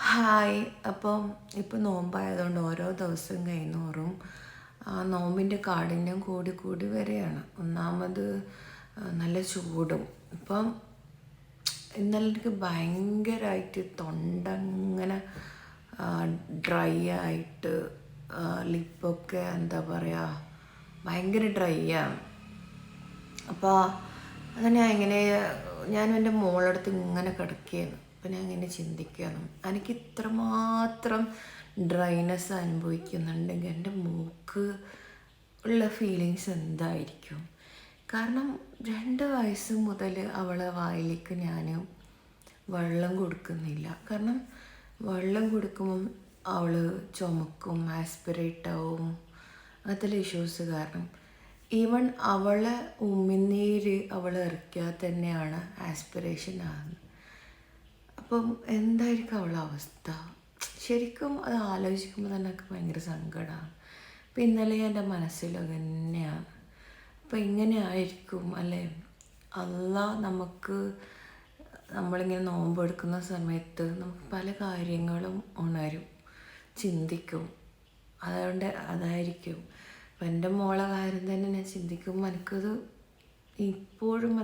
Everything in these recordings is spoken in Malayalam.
ഹായ്. അപ്പം ഇപ്പം നോമ്പായതുകൊണ്ട് ഓരോ ദിവസം കഴിയുന്നോറും ആ നോമ്പിൻ്റെ കാഠിന്യം കൂടി കൂടി വരികയാണ്. ഒന്നാമത് നല്ല ചൂടും. ഇപ്പം ഇന്നലെ എനിക്ക് ഭയങ്കരമായിട്ട് തൊണ്ട ഇങ്ങനെ ഡ്രൈ ആയിട്ട് ലിപ്പൊക്കെ എന്താ പറയുക ഭയങ്കര ഡ്രൈ ആണ്. അപ്പോൾ അങ്ങനെ ഞാനും എൻ്റെ മോളടുത്ത് ഇങ്ങനെ കിടക്കുകയാണ്. അപ്പം ഞാൻ ഇങ്ങനെ ചിന്തിക്കുകയാണ്, എനിക്ക് ഇത്രമാത്രം ഡ്രൈനെസ് അനുഭവിക്കുന്നുണ്ടെങ്കിൽ എൻ്റെ മൂക്ക് ഉള്ള ഫീലിങ്സ് എന്തായിരിക്കും? കാരണം 2 വയസ്സ് മുതൽ അവളെ വായിലേക്ക് ഞാൻ വെള്ളം കൊടുക്കുന്നില്ല. കാരണം വെള്ളം കൊടുക്കുമ്പം അവൾ ചുമക്കും, ആസ്പിറേറ്റ് ആവും, അങ്ങനത്തെ ഇഷ്യൂസ് കാരണം. ഈവൺ അവളെ ഉമിനീര് അവൾ ഇറക്കിയാൽ തന്നെയാണ് ആസ്പിറേഷൻ ആകുന്നത്. അപ്പം എന്തായിരിക്കും അവളുടെ അവസ്ഥ? ശരിക്കും അത് ആലോചിക്കുമ്പോൾ തന്നെ എനിക്ക് ഭയങ്കര സങ്കടമാണ്. അപ്പം ഇന്നലെ എൻ്റെ മനസ്സിൽ തന്നെയാണ്, അപ്പം ഇങ്ങനെ ആയിരിക്കും അല്ലേ? നമുക്ക് നമ്മളിങ്ങനെ നോമ്പെടുക്കുന്ന സമയത്ത് നമുക്ക് പല കാര്യങ്ങളും ഉണരും, ചിന്തിക്കും. അതായിരിക്കും. അപ്പം എൻ്റെ മോളെ കാര്യം തന്നെ ഞാൻ ചിന്തിക്കുമ്പോൾ എനിക്കത് ഇപ്പോഴും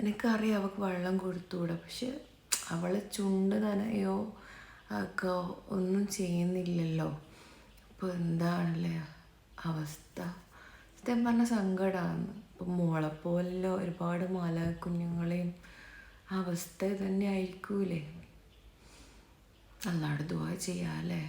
എനിക്കറിയാം അവൾക്ക് വെള്ളം കൊടുത്തുകൂടാ. പക്ഷെ അവളെ ചുണ്ട് നനയോ ആക്കോ ഒന്നും ചെയ്യുന്നില്ലല്ലോ. അപ്പോൾ എന്താണല്ലേ അവസ്ഥ? സത്യം പറഞ്ഞ സങ്കടമാണ്. ഇപ്പം മോളെപ്പോലല്ലോ ഒരുപാട് കുഞ്ഞുങ്ങളെയും അവസ്ഥ തന്നെ ആയിരിക്കൂലേ? അല്ലാണ്ട് ദുആ ചെയ്യാം അല്ലേ?